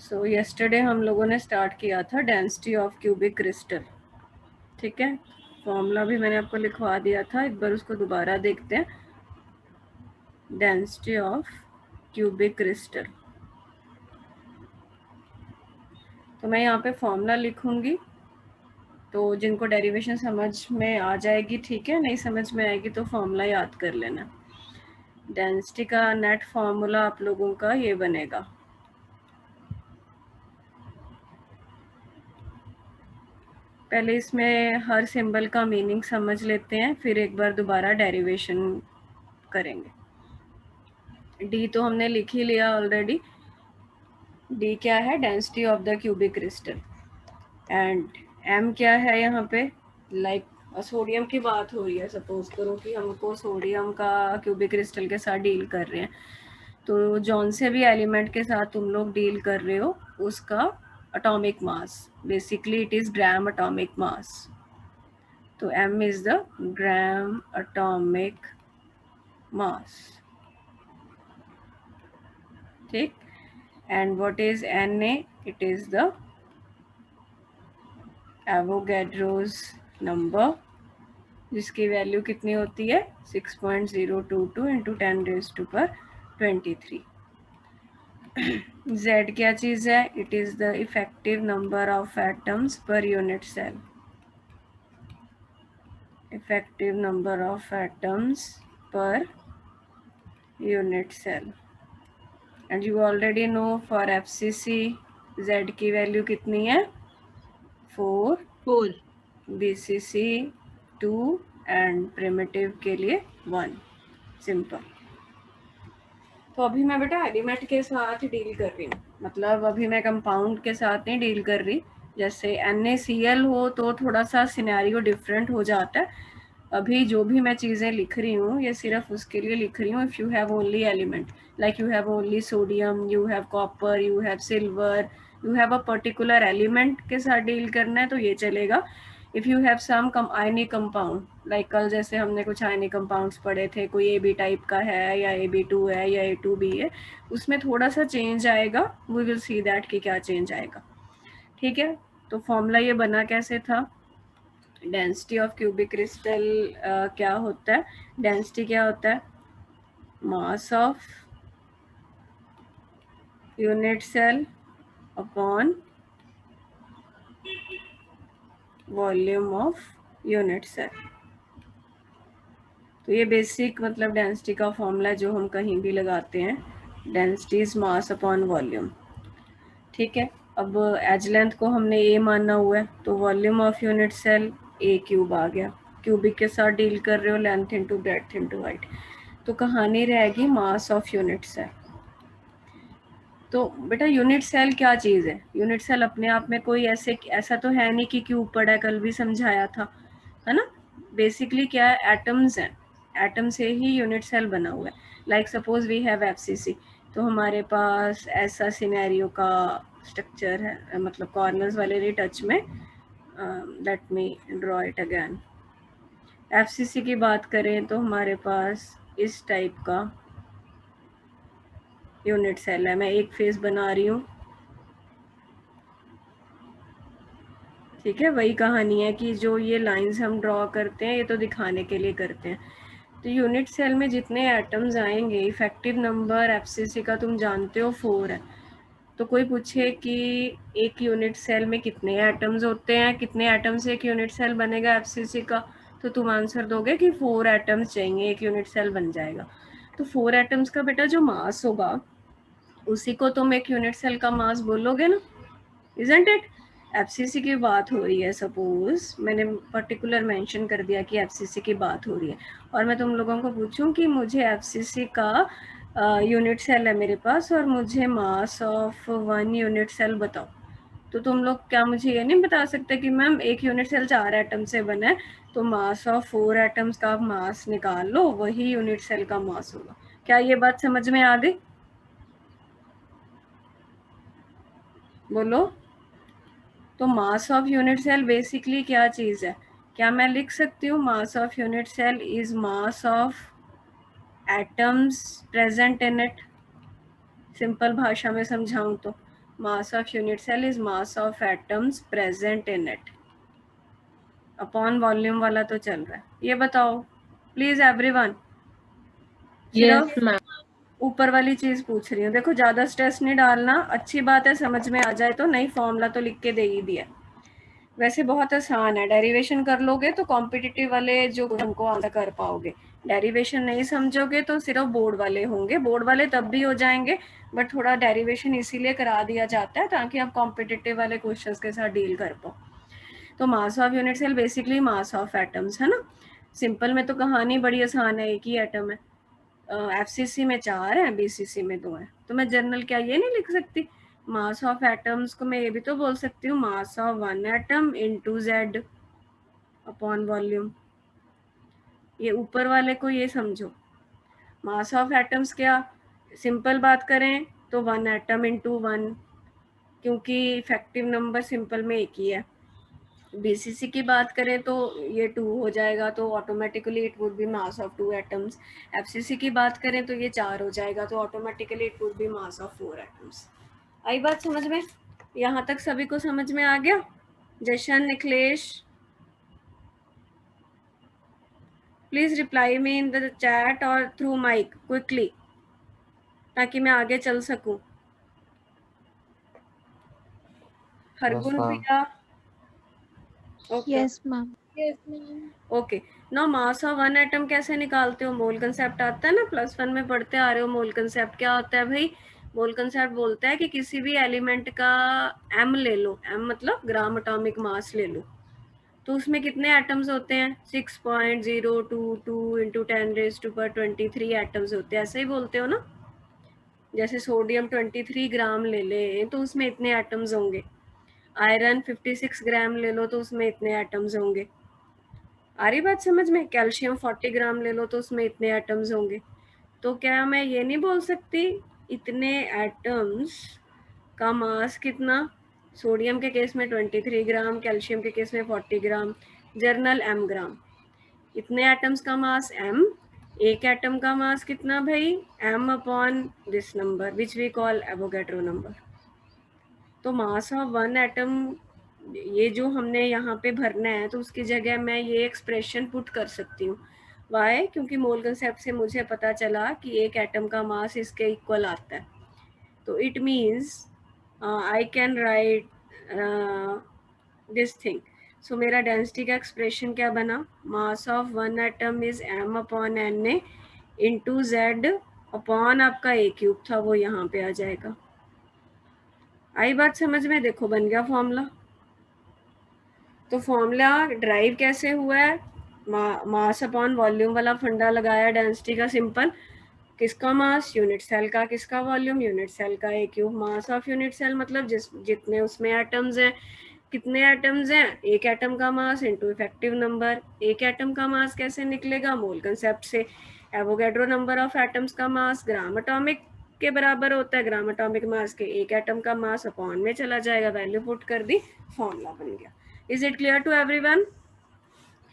सो yesterday हम लोगों ने स्टार्ट किया था डेंसिटी ऑफ क्यूबिक क्रिस्टल। ठीक है, फॉर्मूला भी मैंने आपको लिखवा दिया था, एक बार उसको दोबारा देखते हैं। डेंसिटी ऑफ क्यूबिक क्रिस्टल, तो मैं यहाँ पे फॉर्मूला लिखूंगी, तो जिनको डेरिवेशन समझ में आ जाएगी ठीक है, नहीं समझ में आएगी तो फॉर्मूला याद कर लेना। डेंसिटी का नेट फॉर्मूला आप लोगों का ये बनेगा, पहले इसमें हर सिंबल का मीनिंग समझ लेते हैं, फिर एक बार दोबारा डेरिवेशन करेंगे। डी तो हमने लिख ही लिया ऑलरेडी। डी क्या है? Density of the cubic crystal. And M क्या है यहाँ पे? लाइक सोडियम की बात हो रही है, सपोज करो कि हमको सोडियम का क्यूबिक क्रिस्टल के साथ डील कर रहे हैं, तो जौन से भी एलिमेंट के साथ तुम लोग डील कर रहे हो उसका atomic mass, basically it is gram atomic mass, तो m is the gram atomic mass. ठीक, and what is Na? It is the Avogadro's number, जिसकी वैल्यू कितनी होती है? 6.022 इंटू 10⁻23। Z क्या चीज़ है? It is the effective number of atoms per unit cell. Effective number of atoms per unit cell. And you already know for FCC Z की value कितनी है? 4, BCC 2 एंड प्रिमिटिव के लिए 1। सिंपल। तो अभी मैं बेटा एलिमेंट के साथ डील कर रही हूँ, मतलब अभी मैं कंपाउंड के साथ नहीं डील कर रही। जैसे NaCl हो तो थोड़ा सा सिनेरियो डिफरेंट हो जाता है। अभी जो भी मैं चीज़ें लिख रही हूँ ये सिर्फ उसके लिए लिख रही हूँ, if you have only element, like you have only sodium, you have copper, you have silver, you have a particular element के साथ डील करना है तो ये चलेगा। If you have some ionic compound, like कल जैसे हमने कुछ आयनिक कंपाउंड्स पढ़े थे, कोई AB टाइप का है या AB2 है या A2B है, उसमें थोड़ा सा चेंज आएगा, वी विल सी दैट कि क्या चेंज आएगा। ठीक है, तो फॉर्मूला ये बना कैसे था? डेंसिटी ऑफ क्यूबिक क्रिस्टल क्या होता है? डेंसिटी क्या होता है? Mass of unit cell upon volume of unit cell. तो ये बेसिक मतलब डेंसिटी का फॉर्मूला जो हम कहीं भी लगाते हैं, density is mass upon volume. ठीक है, अब एज लेंथ को हमने ए माना हुआ है, तो volume of unit cell A³ आ गया। क्यूबिक के साथ डील कर रहे हो, length into breadth into height, तो कहानी रहेगी मास ऑफ यूनिट सेल। तो बेटा यूनिट सेल क्या चीज़ है? यूनिट सेल अपने आप में कोई ऐसा तो है नहीं कि क्यूब पड़ा है, कल भी समझाया था, है ना। बेसिकली क्या है? एटम्स हैं, एटम से ही यूनिट सेल बना हुआ है। Like suppose we have FCC, तो हमारे पास ऐसा सिनेरियो का स्ट्रक्चर है, मतलब कॉर्नर्स वाले नहीं टच में। Let me draw it again. FCC की बात करें तो हमारे पास इस टाइप का यूनिट सेल है। मैं एक फेस बना रही हूँ, ठीक है। वही कहानी है कि जो ये लाइंस हम ड्रॉ करते हैं ये तो दिखाने के लिए करते हैं। तो यूनिट सेल में जितने एटम्स आएंगे, इफेक्टिव नंबर FCC का तुम जानते हो 4 है। तो कोई पूछे कि एक यूनिट सेल में कितने एटम्स होते हैं, कितने एटम से एक यूनिट सेल बनेगा FCC का, तो तुम आंसर दोगे कि 4 एटम्स चाहिए, एक यूनिट सेल बन जाएगा। तो 4 एटम्स का बेटा जो मास होगा उसी को तुम एक यूनिट सेल का मास बोलोगे ना, इजंट इट? FCC की बात हो रही है, सपोज मैंने पर्टिकुलर मेंशन कर दिया कि FCC की बात हो रही है, और मैं तुम लोगों को पूछूं कि मुझे FCC का यूनिट सेल है मेरे पास और मुझे मास ऑफ 1 यूनिट सेल बताओ, तो तुम लोग क्या मुझे ये नहीं बता सकते कि मैम एक यूनिट सेल 4 एटम से बना है, तो मास ऑफ 4 एटम्स का मास निकाल लो, वही यूनिट सेल का मास होगा। क्या ये बात समझ में आ गई? बोलो। तो mass of unit cell basically क्या चीज़ है? क्या मैं लिख सकती हूँ mass of unit cell is mass of atoms present in it? Simple भाषा में समझाऊं तो mass of unit cell is mass of atoms present in it. Upon volume वाला तो चल रहा है, ये बताओ प्लीज एवरीवन। यस सिर्फ मैम। ऊपर वाली चीज पूछ रही हूँ, देखो ज्यादा स्ट्रेस नहीं डालना, अच्छी बात है, समझ में आ जाए तो, नहीं फॉर्मूला तो लिख के दे ही दिया। वैसे बहुत आसान है, डेरिवेशन कर लोगे तो कॉम्पिटिटिव वाले जो हमको आंसर कर पाओगे। डेरिवेशन नहीं समझोगे तो सिर्फ बोर्ड वाले होंगे, बोर्ड वाले तब भी हो जाएंगे, बट थोड़ा डेरिवेशन इसीलिए करा दिया जाता है ताकि आप कॉम्पिटिटिव वाले क्वेश्चंस के साथ डील कर पाओ। तो mass of unit cell basically mass of atoms है ना। सिंपल में तो कहानी बड़ी आसान है, एक ही एटम है। एफसीसी में 4 है, बीसीसी में 2 है, तो मैं जनरल क्या ये नहीं लिख सकती? मास ऑफ एटम्स को मैं ये भी तो बोल सकती हूँ, mass of one atom into Z upon volume. ये ऊपर वाले को ये समझो, मास ऑफ एटम्स क्या, सिंपल बात करें तो वन एटम इनटू वन, क्योंकि इफेक्टिव नंबर सिंपल में एक ही है। बीसीसी की बात करें तो ये 2 हो जाएगा, तो automatically it would be mass of 2 atoms. FCC की बात करें तो ये 4 हो जाएगा, तो automatically it would be mass of 4 atoms. आई बात समझ में? यहाँ तक सभी को समझ में आ गया? Jashan, Nikhilesh, please reply me in the chat और थ्रू माइक क्विकली, ताकि मैं आगे चल सकूं। Hargun Priya, okay yes ma'am. Okay. Now mass of one atom कैसे निकालते हो? मोल कंसेप्ट आता है ना, +1 में पढ़ते आ रहे हो। मोल कंसेप्ट क्या होता है भाई? मोल कंसेप्ट बोलता है कि किसी भी एलिमेंट का m ले लो, m मतलब ग्राम एटॉमिक मास ले लो, तो उसमें कितने एटम्स होते हैं? 6.022 इंटू 10⁻23 एटम्स होते हैं, ऐसे ही बोलते हो ना। जैसे सोडियम 23 ग्राम ले लें तो उसमें इतने एटम्स होंगे, आयरन 56 ग्राम ले लो तो उसमें इतने एटम्स होंगे। आ रही बात समझ में? कैल्शियम 40 ग्राम ले लो तो उसमें इतने एटम्स होंगे। तो क्या मैं ये नहीं बोल सकती इतने एटम्स का मास कितना? सोडियम के केस में 23 ग्राम, कैल्शियम के केस में 40 ग्राम, जर्नल m ग्राम। इतने एटम्स का मास m, एक एटम का मास कितना भाई? m upon this number which we call Avogadro number. तो मास ऑफ वन एटम ये जो हमने यहाँ पे भरना है, तो उसकी जगह मैं ये एक्सप्रेशन पुट कर सकती हूँ। वाई? क्योंकि मोल कंसेप्ट से मुझे पता चला कि एक एटम का मास इसके इक्वल आता है। तो it means I can write this thing. So मेरा डेंसिटी का एक्सप्रेशन क्या बना? Mass of one atom is m upon n into Z upon आपका a क्यूब था, वो यहाँ पे आ जाएगा। आई बात समझ में? देखो बन गया फॉर्मूला। तो फॉर्मूला ड्राइव कैसे हुआ है? मास अपॉन वॉल्यूम वाला फंडा लगाया डेंसिटी का, सिंपल। किसका मास? यूनिट सेल का। किसका वॉल्यूम? यूनिट सेल का a cube. Mass of unit cell मतलब जितने उसमें एटम्स हैं। कितने एटम्स हैं? एक एटम का मास इनटू इफेक्टिव नंबर। एक एटम का मास कैसे निकलेगा? मोल कंसेप्ट से। एवोगैड्रो नंबर ऑफ एटम्स का मास ग्राम एटॉमिक के बराबर होता है, ग्राम एटॉमिक मास के एक एटम का मास अपॉन में चला जाएगा, वैल्यू पुट कर दी, फॉर्मूला बन गया। Is it clear to everyone?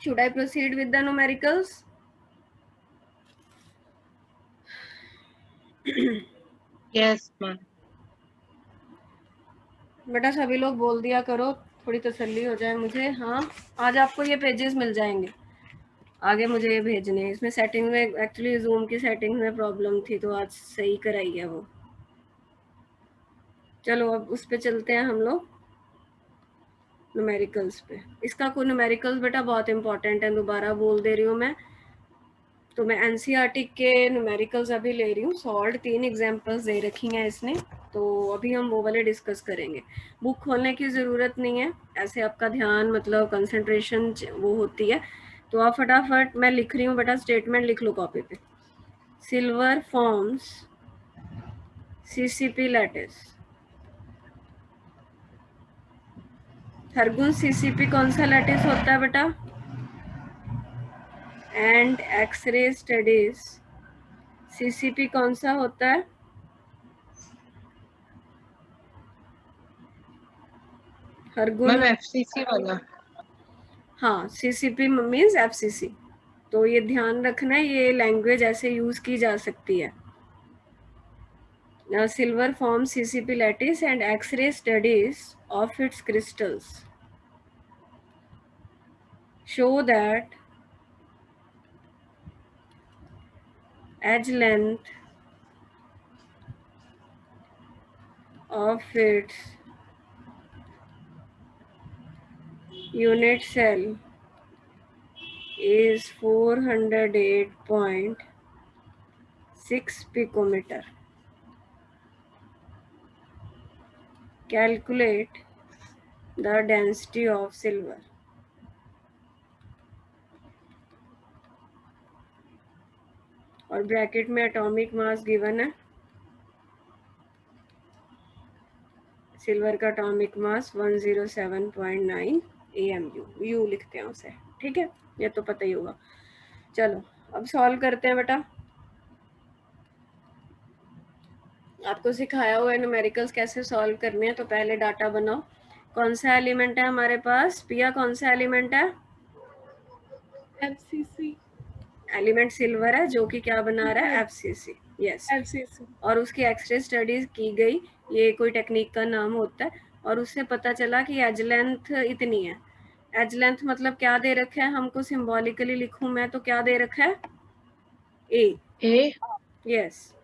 Should I proceed with the numericals? Yes ma'am. बेटा सभी लोग बोल दिया करो, थोड़ी तसल्ली हो जाए मुझे। हाँ, आज आपको ये पेजेस मिल जाएंगे, आगे मुझे ये भेजने हैं। इसमें सेटिंग में एक्चुअली जूम की सेटिंग में प्रॉब्लम थी, तो आज सही कराई है वो। चलो अब उस पे चलते हैं हम लोग, न्यूमेरिकल्स पे। इसका कोई न्यूमेरिकल्स बेटा बहुत इंपॉर्टेंट है, दोबारा बोल दे रही हूँ मैं। तो मैं एनसीईआरटी के न्यूमेरिकल्स अभी ले रही हूँ, सॉल्व 3 एग्जांपल्स दे रखी हैं इसने, तो अभी हम वो वाले डिस्कस करेंगे। बुक खोलने की ज़रूरत नहीं है, ऐसे आपका ध्यान मतलब कंसंट्रेशन वो होती है। तो आप फटाफट, मैं लिख रही हूँ बेटा, स्टेटमेंट लिख लो कॉपी पे। Silver forms CCP lattice. Hargun CCP कौन सा लैटिस होता है बेटा? एंड एक्सरे स्टडीज सीसीपी कौन सा होता है? हरगुन मैम एफसीसी वाला। हाँ, सीसीपी मीन्स एफसीसी। तो ये ध्यान रखना है, ये लैंग्वेज ऐसे यूज की जा सकती है। Silver forms CCP lattice and X-ray studies of its crystals show that edge length of its unit cell is 408.6 picometer. Calculate the density of silver. और ब्रैकेट में एटॉमिक मास गिवन है, silver का atomic mass 107.9 AMU, you लिखते हैं उसे, ठीक है, ये तो पता ही होगा। चलो अब सॉल्व करते हैं बेटा। आपको सिखाया हुआ है न्यूमेरिकल्स कैसे सॉल्व करने हैं, तो पहले डाटा बनाओ। कौन सा एलिमेंट है हमारे पास पिया, कौन सा एलिमेंट है? FCC। एलिमेंट सिल्वर है जो कि क्या बना रहा है? FCC। Yes, FCC। और उसकी एक्सरे स्टडीज की गई, ये कोई टेक्निक का नाम होता है, और उससे पता चला कि एज लेंथ इतनी है। एज लेंथ मतलब क्या दे रखा है हमको, सिंबॉलिकली लिखूं मैं तो क्या दे रखा है? ए। यस,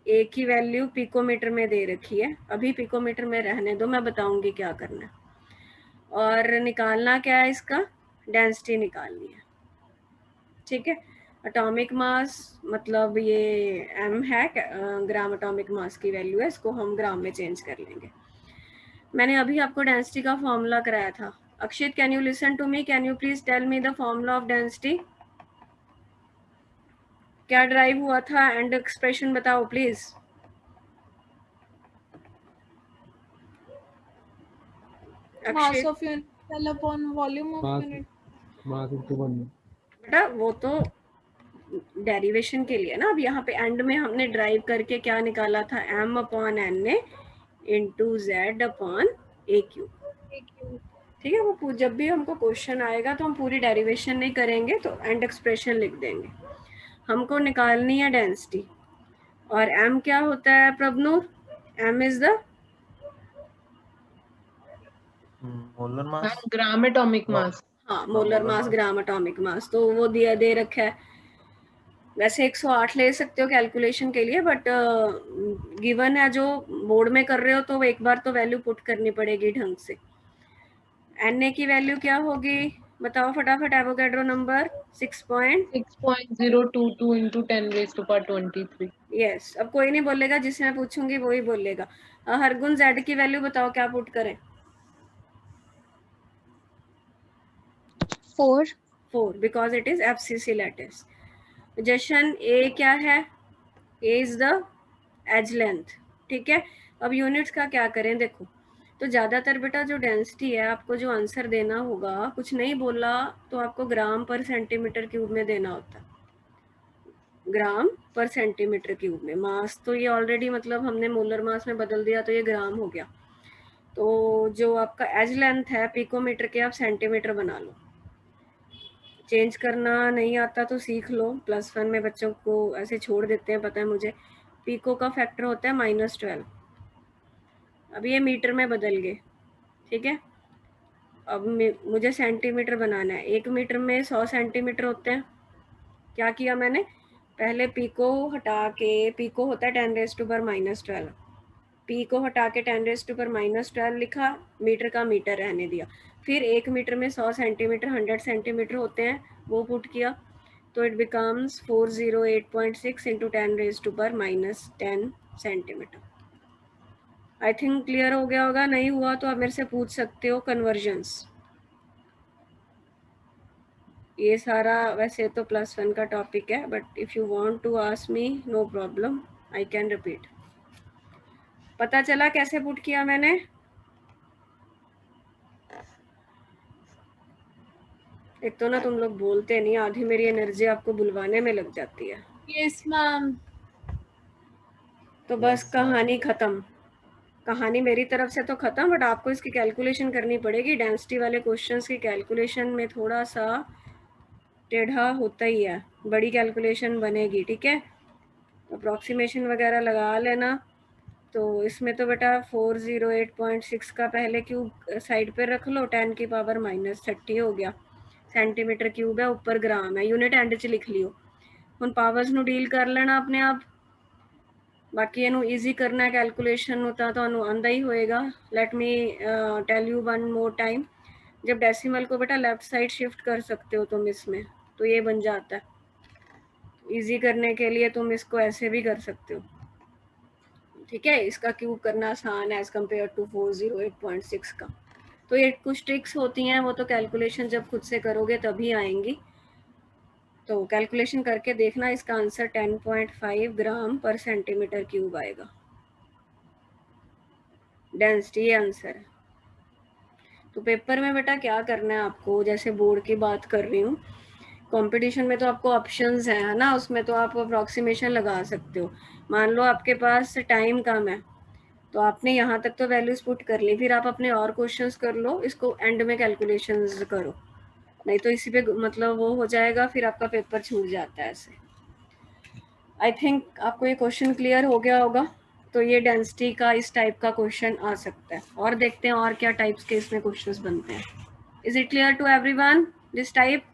ए की वैल्यू पिकोमीटर में दे रखी है, अभी पिकोमीटर में रहने दो, मैं बताऊंगी क्या करना है। और निकालना क्या है, इसका डेंसिटी निकालनी है, ठीक है। एटॉमिक मास मतलब ये m है, ग्राम एटॉमिक मास की वैल्यू है, इसको हम ग्राम में चेंज कर लेंगे। मैंने अभी आपको डेंसिटी का फॉर्मूला कराया था। Akshit, can you listen to me, can you please tell me the formula of density, क्या ड्राइव हुआ था, एंड एक्सप्रेशन बताओ please. Mass of unit cell upon volume of unit। मास इनटू 1। बेटा वो तो डेरिवेशन के लिए ना, अब यहाँ पे एंड में हमने ड्राइव करके क्या निकाला था, m अपॉन n ए इंटू z अपॉन ए क्यू, ठीक है। वो जब भी हमको क्वेश्चन आएगा तो हम पूरी डेरिवेशन नहीं करेंगे, तो एंड एक्सप्रेशन लिख देंगे। हमको निकालनी है डेंसिटी, और m क्या होता है Prabhnoor? m is the molar mass, gram atomic मास। हाँ, मोलर मास ग्राम एटॉमिक मास, तो वो दिया दे रखा है। वैसे 108 ले सकते हो कैलकुलेशन के लिए, बट गिवन है, जो बोर्ड में कर रहे हो तो एक बार तो वैल्यू पुट करनी पड़ेगी ढंग से। Na की वैल्यू क्या होगी बताओ फटाफट, एवोगैड्रो नंबर 6.022 into 10⁻23। यस, अब कोई नहीं बोलेगा, जिसे मैं पूछूंगी वही बोलेगा। हरगुन Z की वैल्यू बताओ, क्या पुट करें? 4 because it is FCC lattice. Jashan A क्या है? A is the edge length, ठीक है। अब यूनिट्स का क्या करें, देखो तो ज़्यादातर बेटा जो डेंसिटी है आपको जो आंसर देना होगा, कुछ नहीं बोला तो आपको ग्राम पर सेंटीमीटर क्यूब में देना होता है, ग्राम पर सेंटीमीटर क्यूब में। मास तो ये ऑलरेडी मतलब हमने मोलर मास में बदल दिया तो ये ग्राम हो गया। तो जो आपका एज लेंथ है पिकोमीटर के, आप सेंटीमीटर बना लो। चेंज करना नहीं आता तो सीख लो, +1 में बच्चों को ऐसे छोड़ देते हैं, पता है मुझे। पिको का फैक्टर होता है -12। अब ये मीटर में बदल गए, ठीक है। अब मुझे सेंटीमीटर बनाना है, 1 मीटर में 100 सेंटीमीटर होते हैं। क्या किया मैंने, पहले पिको हटा के, पिको होता है 10⁻⁻12, पी को हटा के 10⁻⁻12 लिखा, मीटर का मीटर रहने दिया। फिर 1 मीटर में 100 सेंटीमीटर 100 सेंटीमीटर होते हैं, वो पुट किया, तो it becomes 408.6 into 10⁻10 centimetre. I think clear हो गया होगा, नहीं हुआ तो आप मेरे से पूछ सकते हो कन्वर्जन्स। ये सारा वैसे तो +1 का टॉपिक है, but if you want to ask me no problem, I can repeat. पता चला कैसे पुट किया मैंने? एक तो ना तुम लोग बोलते नहीं, आधी मेरी एनर्जी आपको बुलवाने में लग जाती है। Yes ma'am. तो बस कहानी खत्म, कहानी मेरी तरफ से तो खत्म, बट आपको इसकी कैलकुलेशन करनी पड़ेगी। डेंसिटी वाले क्वेश्चंस की कैलकुलेशन में थोड़ा सा टेढ़ा होता ही है, बड़ी कैलकुलेशन बनेगी, ठीक है। अप्रॉक्सीमेशन वगैरह लगा लेना। तो इसमें तो बेटा 408.6 का पहले क्यूब साइड पे रख लो, 10 की पावर -30 हो गया, सेंटीमीटर क्यूब है, ऊपर ग्राम है, यूनिट एंड च लिख लियो। हुण पावर्स नू डील कर लेना अपने आप, बाकी इनू ईजी करना है कैलकुलेशन नू तां तुहानू आंदा ही होएगा। Let me tell you one more time, जब डेसिमल को बेटा लेफ्ट साइड शिफ्ट कर सकते हो तुम इसमें, तो ये बन जाता है। ईजी करने के लिए तुम इसको ऐसे भी कर सकते हो, ठीक है। इसका क्यूब करना आसान है एज कम्पेयर टू 408.6 का। तो ये कुछ ट्रिक्स होती हैं, वो तो कैलकुलेशन जब खुद से करोगे तभी आएंगी। तो कैलकुलेशन करके देखना, इसका आंसर 10.5 ग्राम पर सेंटीमीटर क्यूब आएगा। डेंसिटी ये आंसर है। तो पेपर में बेटा क्या करना है आपको, जैसे बोर्ड की बात कर रही हूँ, कंपटीशन में तो आपको ऑप्शंस है ना, उसमें तो आप अप्रॉक्सीमेशन लगा सकते हो। मान लो आपके पास टाइम कम है, तो आपने यहाँ तक तो वैल्यूज पुट कर ली, फिर आप अपने और क्वेश्चंस कर लो, इसको एंड में कैलकुलेशंस करो, नहीं तो इसी पे मतलब वो हो जाएगा, फिर आपका पेपर छूट जाता है ऐसे। आई थिंक आपको ये क्वेश्चन क्लियर हो गया होगा। तो ये डेंसिटी का इस टाइप का क्वेश्चन आ सकता है, और देखते हैं और क्या टाइप्स के इसमें क्वेश्चंस बनते हैं। Is it clear to everyone this type?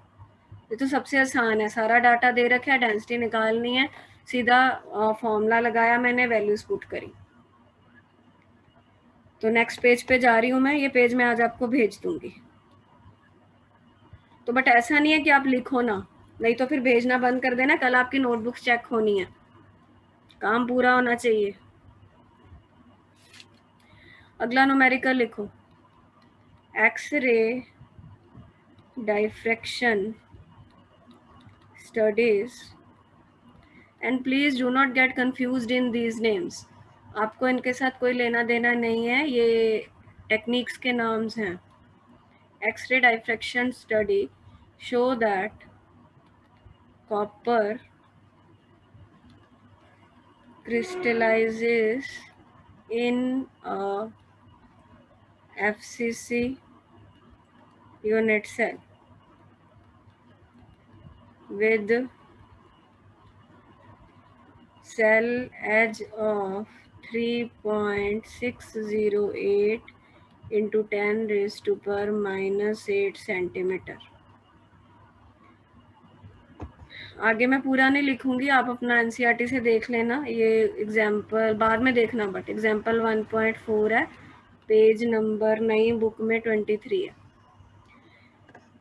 ये तो सबसे आसान है, सारा डाटा दे रखा है, डेंसिटी निकालनी है, सीधा फॉर्मूला लगाया मैंने, वैल्यूज पुट करी। तो नेक्स्ट पेज पे जा रही हूँ मैं, ये पेज मैं आज आपको भेज दूंगी। तो बट ऐसा नहीं है कि आप लिखो ना, नहीं तो फिर भेजना बंद कर देना, कल आपकी नोटबुक्स चेक होनी है, काम पूरा होना चाहिए। अगला न्यूमेरिकल लिखो, X ray diffraction studies, and please do not get confused in these names. आपको इनके साथ कोई लेना देना नहीं है, ये टेक्निक्स के नाम्स हैं। X ray diffraction study show that copper crystallizes in a FCC unit cell with cell edge of 3.608 into 10 raised to power -8 centimetre. आगे मैं पूरा नहीं लिखूंगी, आप अपना एनसीईआरटी से देख लेना, ये एग्जाम्पल बाद में देखना, बट एग्जाम्पल 1.4 है, पेज नंबर नई बुक में 23 है।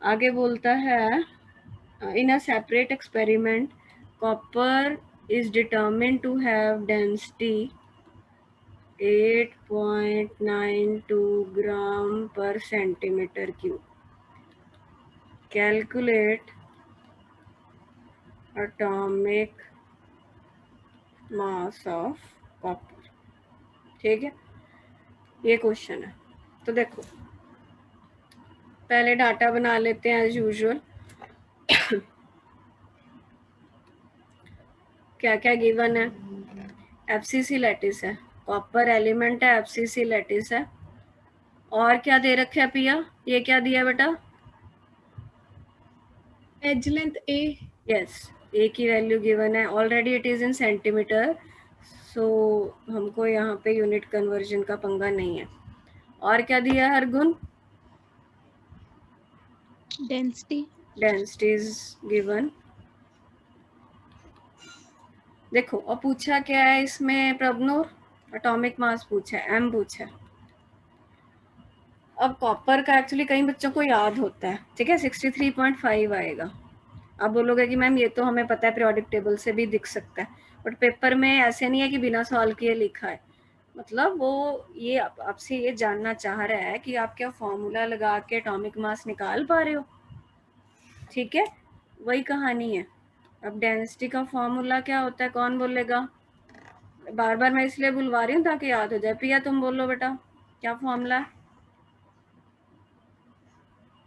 आगे बोलता है, in a separate experiment copper is determined to have density 8.92 gram per centimetre cube. Calculate atomic mass of copper. ठीक है, ये क्वेश्चन है। तो देखो पहले डाटा बना लेते हैं एज यूजुअल। क्या क्या गिवन है, एफसीसी लैटिस है, कॉपर एलिमेंट है, एफसीसी लैटिस है, और क्या दे रखे है पिया, ये क्या दिया बेटा, edge length A. Yes, A की वैल्यू गिवन है already, it is in centimetre, so हमको यहाँ पे यूनिट कन्वर्जन का पंगा नहीं है। और क्या दिया है Hargun, density. Density is given. देखो और पूछा क्या है इसमें प्रभनूर, एटॉमिक मास पूछा है, एम पूछा है। अब कॉपर का एक्चुअली कई बच्चों को याद होता है, ठीक है, 63.5 आएगा। आप बोलोगे कि मैम ये तो हमें पता है, पीरियोडिक टेबल से भी दिख सकता है, बट पेपर में ऐसे नहीं है कि बिना सवाल किए लिखा है। मतलब वो ये आपसे ये जानना चाह रहा है कि आप क्या फॉर्मूला लगा के एटॉमिक मास निकाल पा रहे हो, ठीक है, वही कहानी है। अब डेंसिटी का फॉर्मूला क्या होता है, कौन बोलेगा, बार बार मैं इसलिए बुलवा रही हूँ ताकि याद हो जाए। पिया तुम बोलो बेटा, क्या फॉर्मूला है,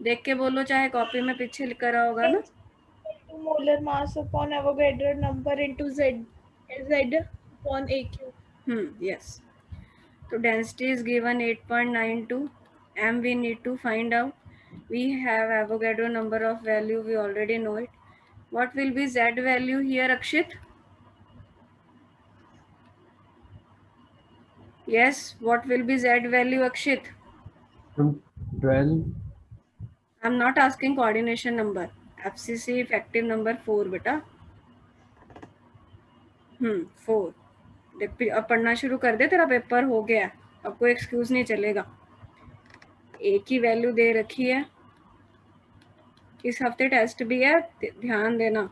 देख के बोलो, चाहे कॉपी में पीछे लिख करा होगा ना। Molar mass upon Avogadro number into Z upon AQ। Yes, तो density is given 8.92, m we need to find out, we have Avogadro number of value, we already know it. What will be z value here Akshit? Yes, what will be Z value, Akshit? 12. I'm not asking coordination number. FCC effective number 4 बेटा. 4. देख अब पढ़ना शुरू कर दे, तेरा paper हो गया, अब कोई एक्सक्यूज नहीं चलेगा. एक ही वैल्यू दे रखी है, इस हफ्ते टेस्ट भी है, ध्यान देना.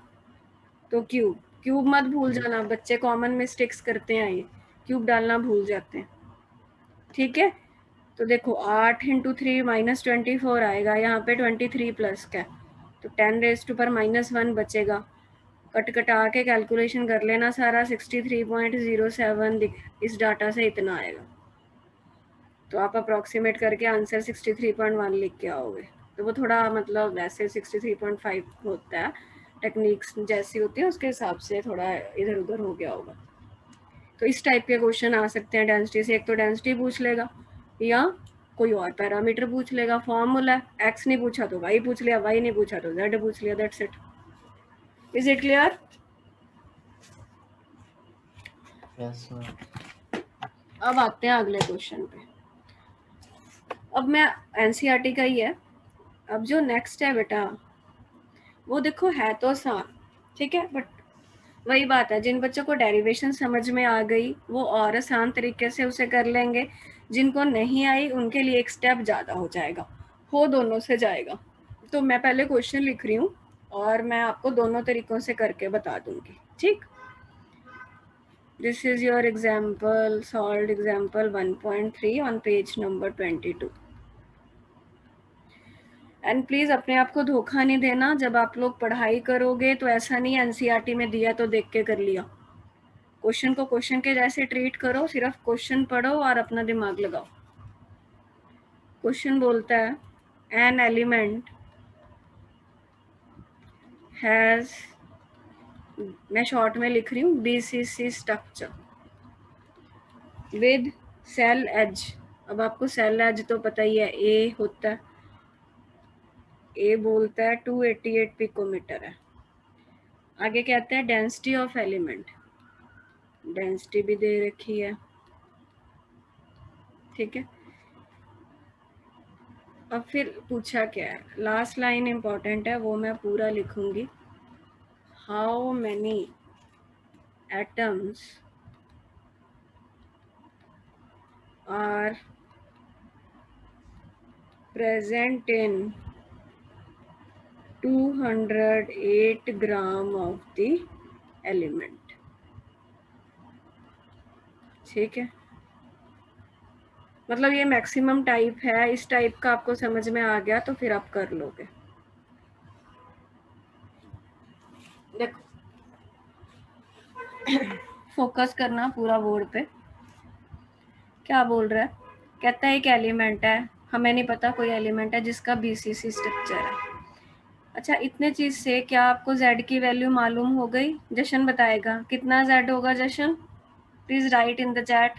तो क्यूब मत भूल जाना, बच्चे कॉमन मिस्टेक्स करते हैं, ये क्यूब डालना भूल जाते हैं. ठीक है, तो देखो 8 इंटू 3 -24 आएगा, यहाँ पे 23 प्लस का, तो 10⁻⁻1 बचेगा. कट कटा के कैलकुलेशन कर लेना सारा. 63.07 इस डाटा से इतना आएगा, तो आप अप्रॉक्सीमेट करके आंसर 63.1 लिख के आओगे. तो वो थोड़ा मतलब वैसे 63.5 होता है, टेक्निक्स जैसी होती है उसके हिसाब से थोड़ा इधर उधर हो गया होगा. तो इस टाइप के क्वेश्चन आ सकते हैं डेंसिटी से. एक तो डेंसिटी पूछ लेगा या कोई और पैरामीटर पूछ लेगा. फॉर्मूला एक्स नहीं पूछा तो वाई पूछ लिया, वाई नहीं पूछा तो जेड पूछ लिया. That's it. Is it clear? Yes ma'am. अब आते हैं अगले क्वेश्चन पे. अब मैं एनसीईआरटी का ही है. अब जो नेक्स्ट है बेटा, वो देखो है तो आसान, ठीक है, बट वही बात है, जिन बच्चों को डेरिवेशन समझ में आ गई वो और आसान तरीके से उसे कर लेंगे. जिनको नहीं आई उनके लिए एक स्टेप ज़्यादा हो जाएगा, हो दोनों से जाएगा. तो मैं पहले क्वेश्चन लिख रही हूँ और मैं आपको दोनों तरीकों से करके बता दूंगी. ठीक, this is your example, solved example 1.3 on page number 22. And please अपने आप को धोखा नहीं देना. जब आप लोग पढ़ाई करोगे तो ऐसा नहीं एनसीईआरटी में दिया तो देख के कर लिया. क्वेश्चन को क्वेश्चन के जैसे ट्रीट करो, सिर्फ क्वेश्चन पढ़ो और अपना दिमाग लगाओ. क्वेश्चन बोलता है एन एलिमेंट हैज, मैं शॉर्ट में लिख रही हूँ, BCC structure with cell edge. अब आपको सेल एज तो पता ही है, ए होता है, ए बोलता है 288 पिकोमीटर है. आगे कहते हैं डेंसिटी ऑफ एलिमेंट, डेंसिटी भी दे रखी है. ठीक है, अब फिर पूछा क्या है, लास्ट लाइन इंपॉर्टेंट है, वो मैं पूरा लिखूंगी. How many atoms are present in 208 gram of the element. ठीक है, मतलब ये मैक्सिमम टाइप है. इस टाइप का आपको समझ में आ गया तो फिर आप कर लोगे. देखो फोकस करना पूरा बोर्ड पे. क्या बोल रहा है, कहता है एक एलिमेंट है, हमें नहीं पता कोई एलिमेंट है जिसका बीसीसी स्ट्रक्चर है. अच्छा, इतने चीज से क्या आपको जेड की वैल्यू मालूम हो गई? जशन बताएगा कितना जेड होगा. Jashan please write in the chat.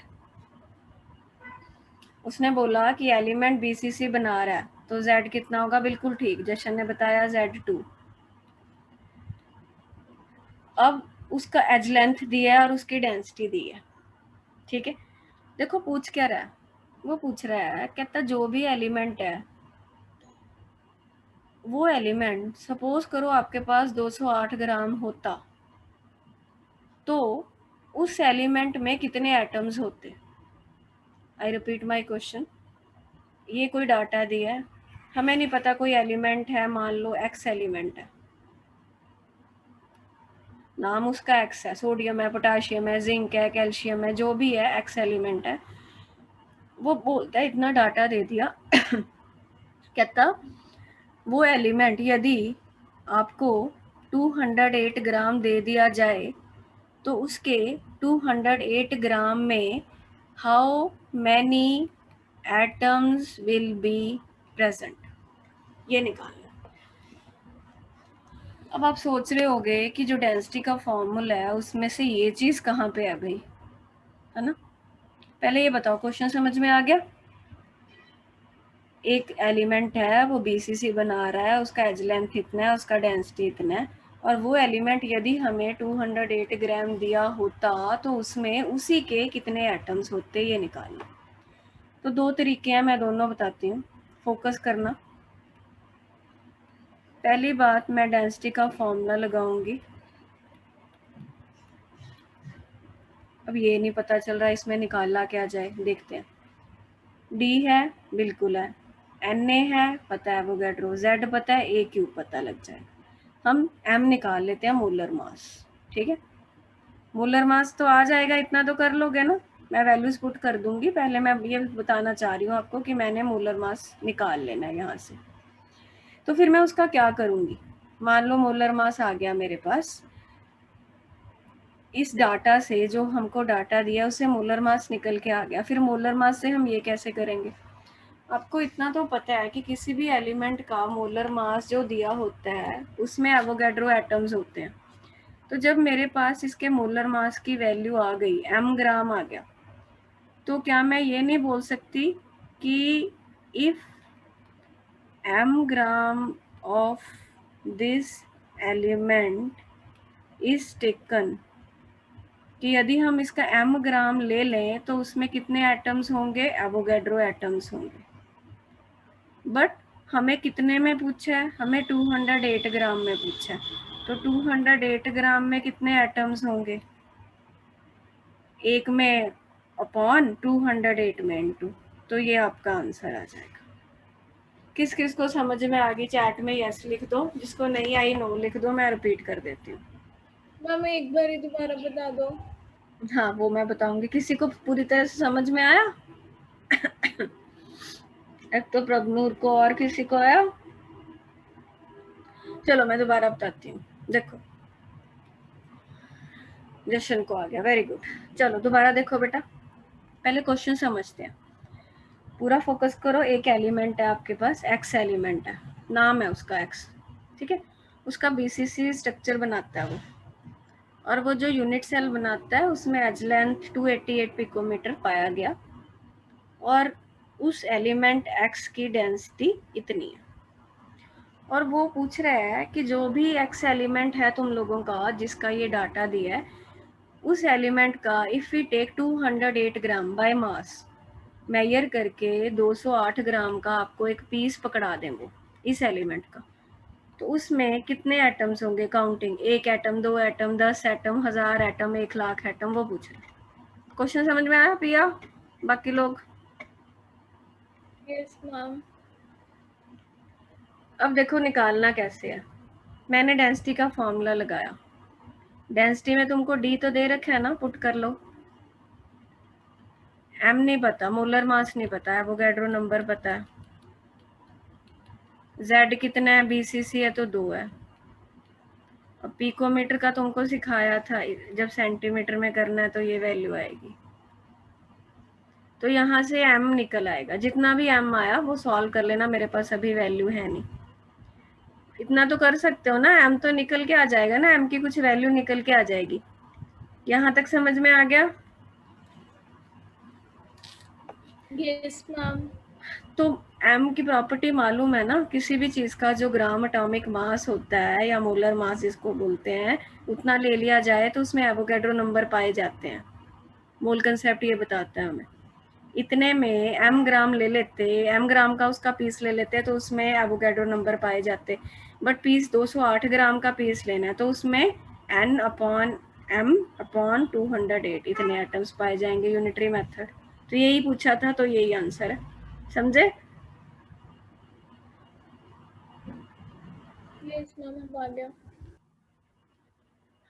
उसने बोला कि एलिमेंट बीसीसी बना रहा है तो जेड कितना होगा. बिल्कुल ठीक, जशन ने बताया Z2. अब उसका एज लेंथ दिया है और उसकी डेंसिटी दी है. ठीक है, देखो पूछ क्या रहा है, वो पूछ रहा है, कहता जो भी एलिमेंट है, वो एलिमेंट सपोज करो आपके पास 208 ग्राम होता, तो उस एलिमेंट में कितने एटम्स होते. I repeat my question. ये कोई डाटा दिया है, हमें नहीं पता, कोई एलिमेंट है, मान लो एक्स एलिमेंट है, नाम उसका एक्स है, सोडियम है, पोटाशियम है, जिंक है, कैल्शियम है, जो भी है, एक्स एलिमेंट है. वो बोलता है इतना डाटा दे दिया. कहता वो एलिमेंट यदि आपको 208 ग्राम दे दिया जाए तो उसके 208 ग्राम में how many atoms will be present, ये निकालना. अब आप सोच रहे होगे कि जो डेंसिटी का फॉर्मूला है उसमें से ये चीज कहाँ पे है भाई, है ना. पहले ये बताओ, क्वेश्चन समझ में आ गया? एक एलिमेंट है, वो बीसीसी बना रहा है, उसका एज लेंथ इतना है, उसका डेंसिटी इतना है, और वो एलिमेंट यदि हमें 208 ग्राम दिया होता तो उसमें उसी के कितने एटम्स होते ये निकालना। तो दो तरीके हैं, मैं दोनों बताती हूँ, फोकस करना। पहली बात, मैं डेंसिटी का फॉर्मूला लगाऊंगी। अब ये नहीं पता चल रहा इसमें निकाला क्या जाए, देखते हैं। डी है, बिल्कुल है, Na है, पता है एवोगैड्रो, Z पता है, AQ पता लग जाएगा। हम M निकाल लेते हैं, मोलर मास। ठीक है, मोलर मास तो आ जाएगा, इतना तो कर लोगे ना। मैं वैल्यूज पुट कर दूंगी, पहले मैं ये बताना चाह रही हूँ आपको कि मैंने मोलर मास निकाल लेना है यहाँ से। तो फिर मैं उसका क्या करूँगी, मान लो मोलर मास आ गया मेरे पास। इस डाटा से, जो हमको डाटा दिया उससे मोलर मास निकल के आ गया। फिर मोलर मास से हम ये कैसे करेंगे, आपको इतना तो पता है कि किसी भी एलिमेंट का मोलर मास जो दिया होता है उसमें एवोगैड्रो एटम्स होते हैं। तो जब मेरे पास इसके मोलर मास की वैल्यू आ गई, m ग्राम आ गया, तो क्या मैं ये नहीं बोल सकती कि if m gram of this element is taken, कि यदि हम इसका m ग्राम ले लें तो उसमें कितने एटम्स होंगे, एवोगैड्रो एटम्स होंगे। बट हमें कितने में पूछा है, हमें 208 ग्राम में पूछा है। तो 208 ग्राम में कितने एटम्स होंगे, एक में अपॉन 208 में इनटू। तो ये आपका आंसर आ जाएगा। किस किस को समझ में आ गई चैट में यस लिख दो, जिसको नहीं आई नो लिख दो, मैं रिपीट कर देती हूँ। मैम एक बार ही दोबारा बता दो। हाँ वो मैं बताऊंगी। किसी को पूरी तरह से समझ में आया? एक तो प्रभनूर को, और किसी को आया? चलो मैं दोबारा बताती हूँ। देखो जशन को आ गया, वेरी गुड। चलो दोबारा देखो बेटा, पहले क्वेश्चन समझते हैं। पूरा फोकस करो। एक एलिमेंट है आपके पास, एक्स एलिमेंट है, नाम है उसका एक्स, ठीक है। उसका बीसीसी स्ट्रक्चर बनाता है वो, और वो जो यूनिट सेल बनाता है उसमें एज लेंथ 288 पिकोमीटर पाया गया, और उस एलिमेंट एक्स की डेंसिटी इतनी है। और वो पूछ रहा है कि जो भी एक्स एलिमेंट है तुम लोगों का जिसका ये डाटा दिया है, उस एलिमेंट का if we take 208 gram by mass, measure करके 208 ग्राम का आपको एक पीस पकड़ा दें वो इस एलिमेंट का, तो उसमें कितने एटम्स होंगे, counting, 1 atom, 2 atom, 10 atom, 1000 atom, 1,00,000 atom, वो पूछ रहे। क्वेश्चन समझ में आया प्रिया, बाकी लोग? Yes ma'am. अब देखो निकालना कैसे है। मैंने डेंसिटी का फॉर्मूला लगाया। डेंसिटी में तुमको डी तो दे रखा है ना, पुट कर लो। एम नहीं पता, मोलर मास नहीं पता, एवोगैड्रो नंबर पता है, जेड कितना है, बीसीसी है तो 2 है। अब पिकोमीटर का तुमको सिखाया था, जब सेंटीमीटर में करना है तो ये वैल्यू आएगी। तो यहाँ से m निकल आएगा, जितना भी m आया वो सॉल्व कर लेना, मेरे पास अभी वैल्यू है नहीं। इतना तो कर सकते हो ना, m तो निकल के आ जाएगा ना, m की कुछ वैल्यू निकल के आ जाएगी। यहाँ तक समझ में आ गया? Yes ma'am. तो m की प्रॉपर्टी मालूम है ना, किसी भी चीज का जो ग्राम एटॉमिक मास होता है या मोलर मास जिसको बोलते हैं, उतना ले लिया जाए तो उसमें एवोगैड्रो नंबर पाए जाते हैं। मोल कंसेप्ट ये बताता है हमें। इतने में m ग्राम ले लेते, m ग्राम का उसका पीस ले लेते तो उसमें एवोगैड्रो नंबर पाए जाते। बट पीस 208 ग्राम का पीस लेना है तो उसमें n अपॉन m अपॉन 208 इतने एटम्स पाए जाएंगे, यूनिटरी मेथड। तो यही पूछा था, तो यही आंसर है, समझे? यस मैम, आ गया।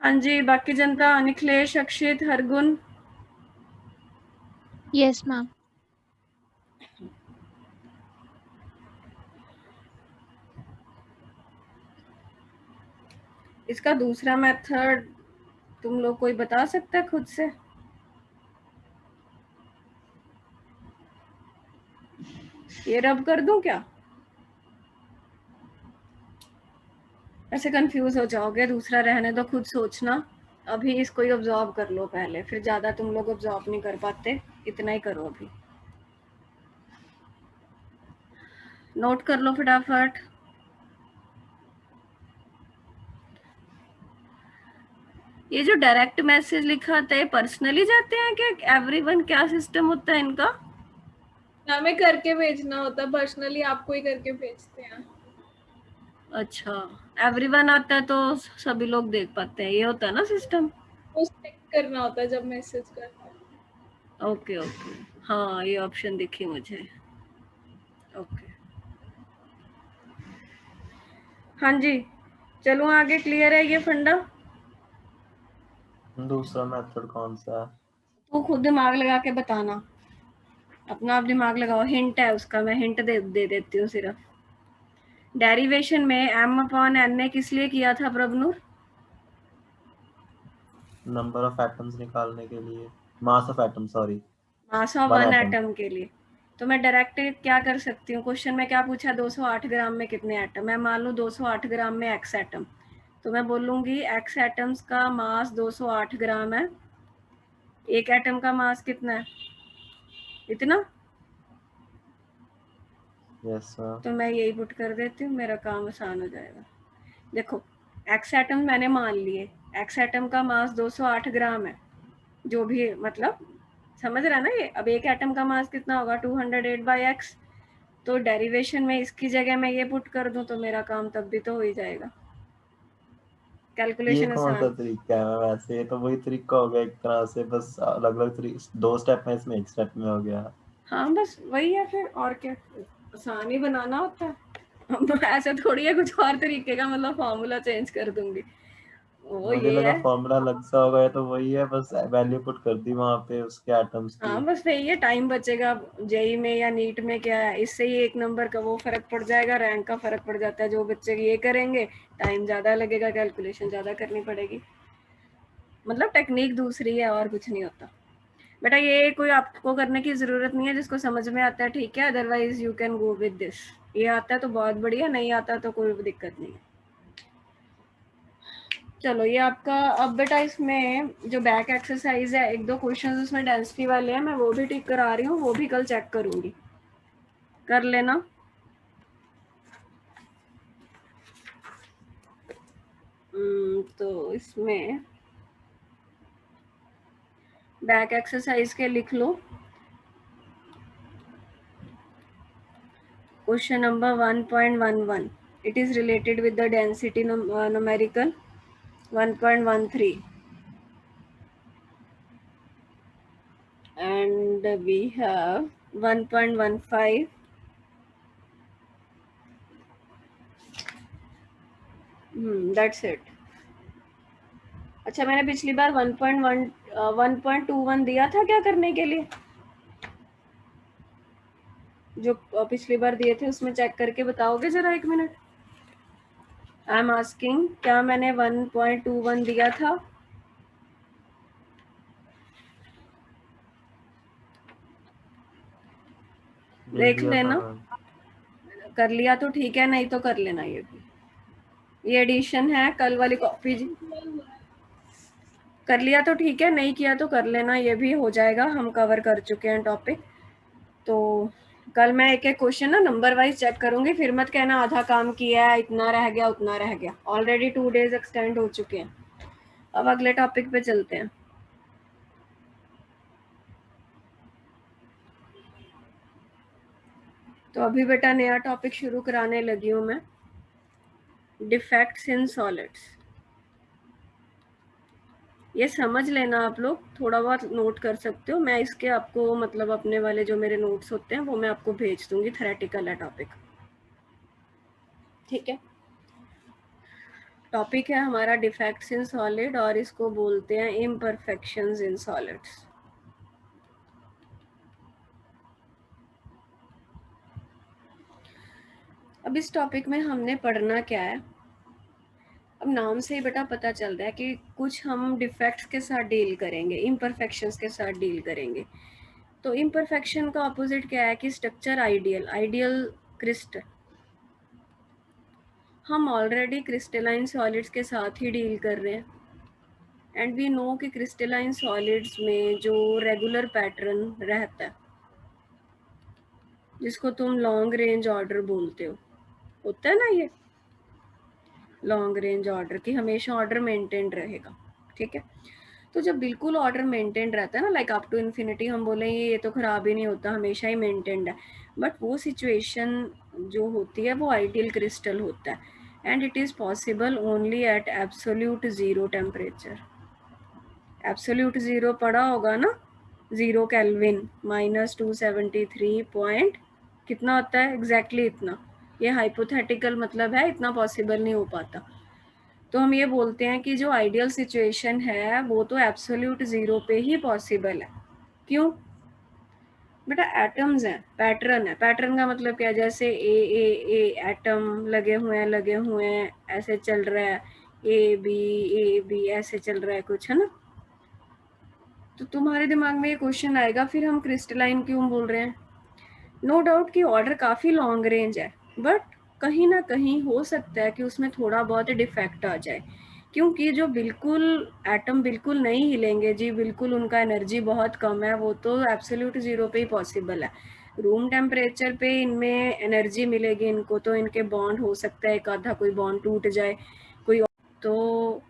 हाँ जी, बाकी जनता, निखिलेश, अक्षित, हरगुन? Yes, ma'am. इसका दूसरा मेथड तुम लोग कोई बता सकता है खुद से? ये रब कर दूं क्या? ऐसे कंफ्यूज हो जाओगे, दूसरा रहने दो, खुद सोचना। अभी इसको ही ऑब्जॉर्व कर लो पहले, फिर ज्यादा तुम लोग ऑब्जॉर्व नहीं कर पाते, इतना ही करो अभी। नोट कर लो फटाफट। ये जो डायरेक्ट मैसेज लिखा था ये पर्सनली जाते हैं क्या एवरीवन, क्या सिस्टम होता है इनका? हमें करके भेजना होता है, पर्सनली आपको ही करके भेजते हैं। अच्छा, एवरीवन आता है तो सभी लोग देख पाते हैं, ये होता है ना सिस्टम? वो चेक करना होता है जब मैसेज करते हैं। ओके ओके, हाँ ये ऑप्शन दिखी मुझे। ओके हाँ जी, चलो आगे, क्लियर है ये फंडा? दूसरा मेथड कौन सा है? तू खुद दिमाग लगा के बताना, अपना आप दिमाग लगाओ, हिंट है उसका, मैं हिंट दे देती हूँ सिर्फ। डेरिवेशन में m/n ने किस लिए किया था प्रभनुर? नंबर ऑफ एटम्स निकालने के लिए, mass of atom, sorry, mass of 1 atom के लिए। तो मैं डायरेक्ट क्या कर सकती हूँ, क्वेश्चन में क्या पूछा, 208 ग्राम में कितने एटम? मैं मान लूँ 208 ग्राम में x एटम, तो मैं बोलूँगी x एटम्स का मास 208 ग्राम है, एक एटम का मास कितना है, इतना। Yes sir. तो मैं यही पुट कर देती हूँ, मेरा काम आसान हो जाएगा। देखो x एटम मैंने मान लिए, x एटम का मास 208 ग्राम है, जो भी मतलब समझ रहा है ना ये। अब एक एटम का मास कितना होगा, 208/x। तो डेरिवेशन में इसकी जगह मैं ये पुट कर दूं तो मेरा काम तब भी तो हो ही जाएगा, ये कैलकुलेशन कौन सा आसान। तरीका है? वैसे ये तो वही तरीका हो गया एक तरह से, बस अलग अलग दो स्टेप में, इसमें एक स्टेप में हो गया। हाँ बस वही है फिर, और क्या, आसान ही बनाना होता है। ऐसा थोड़ी है कुछ और तरीके का, मतलब फॉर्मूला चेंज कर दूंगी, वो मुझे ये लगा है। फॉर्मूला अलग सा होगा, ये तो वही है, बस वैल्यू पुट कर दी वहां पे उसके एटम्स की। हाँ बस वही है, टाइम बचेगा। जेई में या नीट में क्या है, इससे ही एक नंबर का वो फर्क पड़ जाएगा, रैंक का फर्क पड़ जाता है। जो बच्चे ये करेंगे टाइम ज्यादा लगेगा, कैलकुलेशन ज्यादा करनी पड़ेगी, मतलब टेक्निक दूसरी है और कुछ नहीं होता। बेटा ये कोई आपको करने की जरूरत नहीं है, जिसको समझ में आता है ठीक है, otherwise you can go with this. ये आता है तो बहुत बढ़िया, नहीं आता तो कोई दिक्कत नहीं है। चलो ये आपका, अब बेटा इसमें जो बैक एक्सरसाइज है, एक दो क्वेश्चंस उसमें डेंसिटी वाले हैं, मैं वो भी टिक करा रही हूँ, वो भी कल चेक करूंगी, कर लेना। तो इसमें बैक एक्सरसाइज के लिख लो। Question number 1.11. It is related with the density numerical 1.13. And we have 1.15. That's it. अच्छा मैंने पिछली बार 1.21 दिया था क्या करने के लिए? जो पिछली बार दिए थे उसमें चेक करके बताओगे जरा, एक मिनट। आई एम आस्किंग, क्या मैंने 1.21 दिया था? देख लेना, कर लिया तो ठीक है, नहीं तो कर लेना। ये एडिशन है, कल वाली कॉपी कर लिया तो ठीक है, नहीं किया तो कर लेना, ये भी हो जाएगा, हम कवर कर चुके हैं टॉपिक। तो कल मैं एक एक क्वेश्चन ना नंबर वाइज चेक करूंगी, फिर मत कहना आधा काम किया है, इतना रह गया उतना रह गया। ऑलरेडी 2 days एक्सटेंड हो चुके हैं। अब अगले टॉपिक पे चलते हैं। तो अभी बेटा नया टॉपिक शुरू कराने लगी हूँ मैं, डिफेक्ट्स इन सॉलिड्स। ये समझ लेना आप लोग, थोड़ा बहुत नोट कर सकते हो, मैं इसके आपको मतलब अपने वाले जो मेरे नोट्स होते हैं वो मैं आपको भेज दूंगी, थ्योरेटिकल है टॉपिक, ठीक है। टॉपिक है हमारा डिफेक्ट्स इन सॉलिड, और इसको बोलते हैं इम्परफेक्शंस इन सॉलिड्स। अब इस टॉपिक में हमने पढ़ना क्या है, अब नाम से ही बेटा पता चल रहा है कि कुछ हम डिफेक्ट्स के साथ डील करेंगे, इम्परफेक्शंस के साथ डील करेंगे। तो इम्परफेक्शन का ऑपोजिट क्या है कि स्ट्रक्चर आइडियल, आइडियल क्रिस्टल। हम ऑलरेडी क्रिस्टलाइन सॉलिड्स के साथ ही डील कर रहे हैं, एंड वी नो कि क्रिस्टलाइन सॉलिड्स में जो रेगुलर पैटर्न रहता है, जिसको तुम लॉन्ग रेंज ऑर्डर बोलते हो, होता है ना, ये लॉन्ग रेंज ऑर्डर की हमेशा ऑर्डर मेंटेन रहेगा। ठीक है। तो जब बिल्कुल ऑर्डर मेंटेन रहता है ना, लाइक अप टू इन्फिनिटी हम बोलेंगे ये तो खराब ही नहीं होता, हमेशा ही मेंटेन्ड है, बट वो सिचुएशन जो होती है वो आइडियल क्रिस्टल होता है, and it is possible only at absolute zero temperature. Absolute zero पढ़ा होगा ना, 0 केल्विन -273 पॉइंट कितना होता है एग्जैक्टली इतना। ये हाइपोथेटिकल मतलब है, इतना पॉसिबल नहीं हो पाता। तो हम ये बोलते हैं कि जो आइडियल सिचुएशन है वो तो एब्सोल्यूट ज़ीरो पे ही पॉसिबल है। क्यों बेटा? एटम्स हैं, पैटर्न है। पैटर्न का मतलब क्या है? जैसे ए एटम लगे हुए हैं, ऐसे चल रहा है, ए बी ऐसे चल रहा है कुछ, है ना। तो तुम्हारे दिमाग में ये क्वेश्चन आएगा फिर हम क्रिस्टलाइन क्यों बोल रहे हैं। नो डाउट कि ऑर्डर काफ़ी लॉन्ग रेंज है, बट कहीं ना कहीं हो सकता है कि उसमें थोड़ा बहुत डिफेक्ट आ जाए, क्योंकि जो बिल्कुल एटम बिल्कुल नहीं हिलेंगे जी, बिल्कुल उनका एनर्जी बहुत कम है, वो तो एब्सोल्यूट ज़ीरो पे ही पॉसिबल है। रूम टेम्परेचर पे इनमें एनर्जी मिलेगी इनको, तो इनके बॉन्ड हो सकता है एक आधा कोई बॉन्ड टूट जाए, कोई तो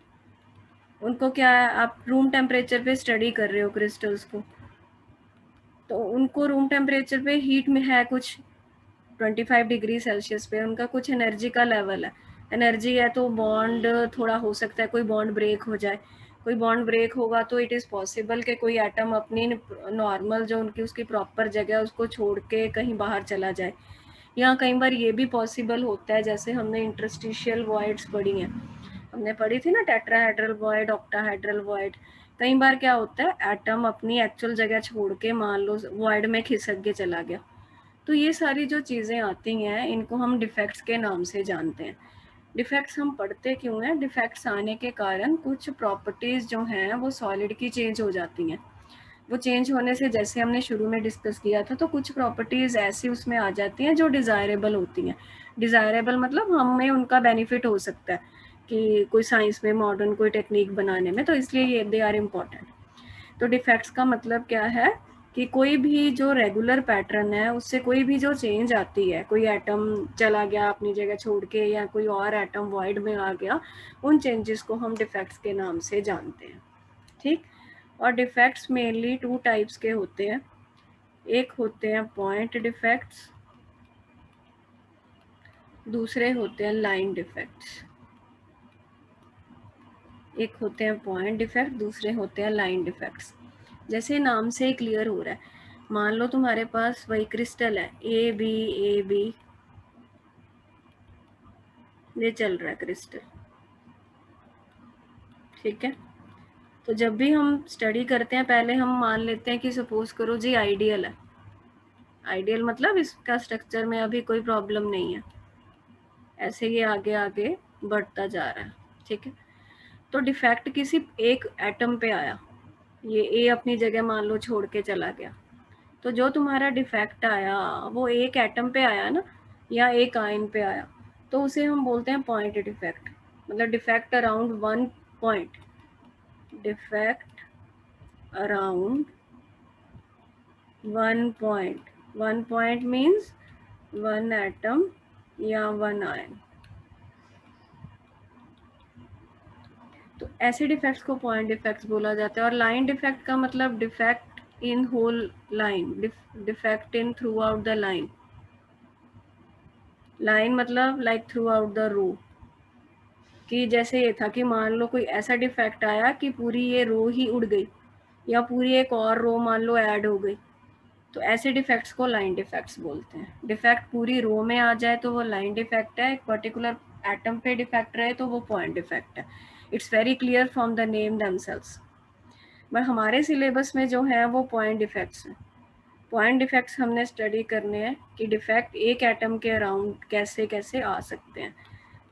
उनको क्या है, आप रूम टेम्परेचर पे स्टडी कर रहे हो क्रिस्टल्स को, तो उनको रूम टेम्परेचर पे हीट में है कुछ 25 डिग्री सेल्सियस पे, उनका कुछ एनर्जी का लेवल है। एनर्जी है तो बॉन्ड थोड़ा हो सकता है कोई बॉन्ड ब्रेक हो जाए, कोई बॉन्ड ब्रेक होगा तो इट इज़ पॉसिबल कि कोई एटम अपनी नॉर्मल जो उनकी उसकी प्रॉपर जगह उसको छोड़ के कहीं बाहर चला जाए। या कई बार ये भी पॉसिबल होता है, जैसे हमने इंटरस्टिशियल वॉइड्स पढ़ी हैं, हमने पढ़ी थी ना, टेट्राहेड्रल वॉइड, ऑक्टाहेड्रल वॉइड। कई बार क्या होता है, एटम अपनी एक्चुअल जगह छोड़ के मान लो वॉइड में खिसक के चला गया। तो ये सारी जो चीज़ें आती हैं इनको हम डिफेक्ट्स के नाम से जानते हैं। डिफेक्ट्स हम पढ़ते क्यों हैं? डिफेक्ट्स आने के कारण कुछ प्रॉपर्टीज़ जो हैं वो सॉलिड की चेंज हो जाती हैं। वो चेंज होने से, जैसे हमने शुरू में डिस्कस किया था, तो कुछ प्रॉपर्टीज़ ऐसी उसमें आ जाती हैं जो डिज़ायरेबल होती हैं। डिज़ायरेबल मतलब हमें उनका बेनिफिट हो सकता है कि कोई साइंस में मॉडर्न कोई टेक्निक बनाने में, तो इसलिए ये दे आर इम्पॉर्टेंट। तो डिफेक्ट्स का मतलब क्या है कि कोई भी जो रेगुलर पैटर्न है उससे कोई भी जो चेंज आती है, कोई एटम चला गया अपनी जगह छोड़ के या कोई और एटम वॉइड में आ गया, उन चेंजेस को हम डिफेक्ट्स के नाम से जानते हैं। ठीक। और डिफेक्ट्स मेनली 2 टाइप्स के होते हैं। एक होते हैं पॉइंट डिफेक्ट्स, दूसरे होते हैं लाइन डिफेक्ट्स। एक होते हैं पॉइंट डिफेक्ट, दूसरे होते हैं लाइन डिफेक्ट्स। जैसे नाम से ही क्लियर हो रहा है, मान लो तुम्हारे पास वही क्रिस्टल है ए बी, ये चल रहा है क्रिस्टल, ठीक है। तो जब भी हम स्टडी करते हैं पहले हम मान लेते हैं कि सपोज करो जी आइडियल है। आइडियल मतलब इसका स्ट्रक्चर में अभी कोई प्रॉब्लम नहीं है, ऐसे ये आगे आगे बढ़ता जा रहा है, ठीक है। तो डिफेक्ट किसी एक एटम पे आया, ये ए अपनी जगह मान लो छोड़ के चला गया, तो जो तुम्हारा डिफेक्ट आया वो एक एटम पे आया ना, या एक आयन पे आया, तो उसे हम बोलते हैं पॉइंट डिफेक्ट। मतलब defect around one point, defect around one point means one atom या वन आयन। तो ऐसे डिफेक्ट्स को पॉइंट डिफेक्ट्स बोला जाता है। और लाइन डिफेक्ट का मतलब defect in whole line, defect in throughout the line. Line मतलब like throughout the row, कि जैसे ये था कि मान लो कोई ऐसा डिफेक्ट आया कि पूरी ये रो ही उड़ गई, या पूरी एक और रो मान लो ऐड हो गई, तो ऐसे डिफेक्ट्स को लाइन डिफेक्ट्स बोलते हैं। डिफेक्ट पूरी रो में आ जाए तो वो लाइन डिफेक्ट है, एक पर्टिकुलर एटम पे डिफेक्ट रहे तो वो पॉइंट डिफेक्ट है। It's very clear from the name themselves. But हमारे सिलेबस में जो है वो पॉइंट डिफेक्ट्स हैं। पॉइंट डिफेक्ट्स हमने स्टडी करने हैं कि डिफेक्ट एक एटम के अराउंड कैसे कैसे आ सकते हैं।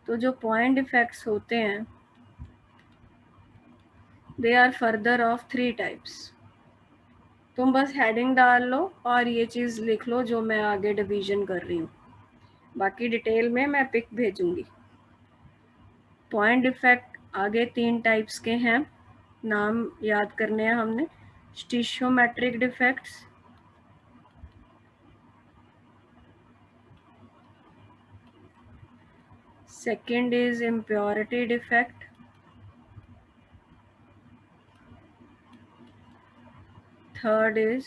तो जो पॉइंट डिफेक्ट्स होते हैं they are further of 3 types. तुम बस हेडिंग डाल लो और ये चीज़ लिख लो जो मैं आगे डिवीजन कर रही हूँ, बाकी डिटेल में मैं पिक भेजूंगी। पॉइंट डिफेक्ट आगे 3 टाइप्स के हैं, नाम याद करने हैं हमने। Stoichiometric defects, second is impurity defect, third is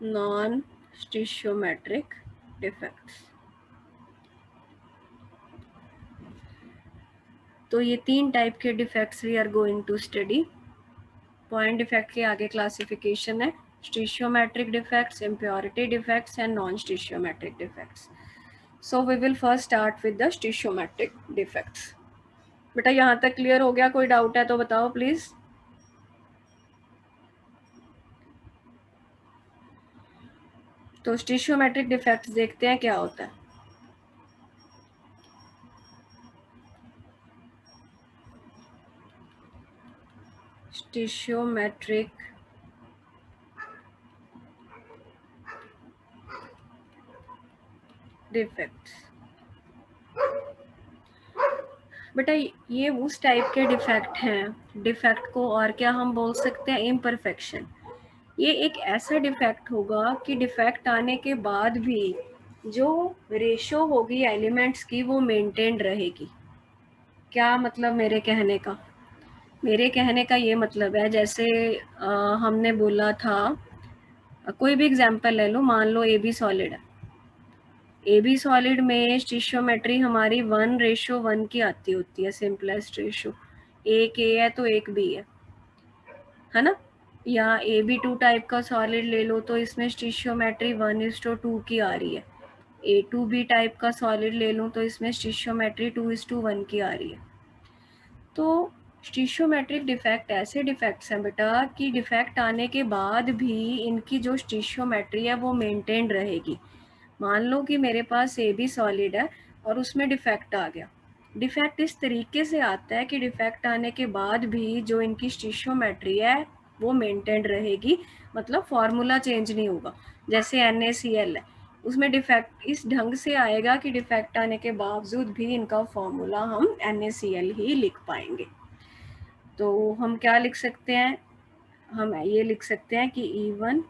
non-stoichiometric defects. तो ये 3 टाइप के defects we are going to study. Point defect के आगे क्लासिफिकेशन है stoichiometric defects, impurity defects and non stoichiometric defects. So we will first start with the stoichiometric defects. बेटा यहाँ तक clear हो गया? कोई डाउट है तो बताओ प्लीज. तो स्टिशियोमेट्रिक डिफेक्ट्स देखते हैं क्या होता है. स्टिशियोमेट्रिक डिफेक्ट्स बेटा ये उस टाइप के डिफेक्ट हैं. डिफेक्ट को और क्या हम बोल सकते हैं? इम्परफेक्शन. ये एक ऐसा डिफेक्ट होगा कि डिफेक्ट आने के बाद भी जो रेशो होगी एलिमेंट्स की वो मेंटेन रहेगी. क्या मतलब मेरे कहने का? मेरे कहने का ये मतलब है जैसे हमने बोला था, कोई भी एग्जांपल ले लो, मान लो ए बी सॉलिड है. ए बी सॉलिड में स्टिशियोमेट्री हमारी 1:1 की आती होती है, सिंपलेस्ट रेशो. एक ए है तो एक बी है ना. या ए बी 2 टाइप का सॉलिड ले लो तो इसमें स्टिशियोमेट्री 1:2 की आ रही है. ए टू बी टाइप का सॉलिड ले लूँ तो इसमें स्टिशियोमेट्री 2:1 की आ रही है. तो स्टिशियोमेट्रिक डिफेक्ट ऐसे डिफेक्ट्स हैं बेटा कि डिफेक्ट आने के बाद भी इनकी जो स्टिशियोमेट्री है वो मेंटेन रहेगी. मान लो कि मेरे पास ए बी सॉलिड है और उसमें डिफेक्ट आ गया. डिफेक्ट इस तरीके से आता है कि डिफेक्ट आने के बाद भी जो इनकी स्टिशियोमेट्री है वो मेंटेन रहेगी, मतलब फॉर्मूला चेंज नहीं होगा. जैसे NaCl है, उसमें डिफेक्ट इस ढंग से आएगा कि डिफेक्ट आने के बावजूद भी इनका फॉर्मूला हम NaCl ही लिख पाएंगे. तो हम क्या लिख सकते हैं? हम ये लिख सकते हैं कि even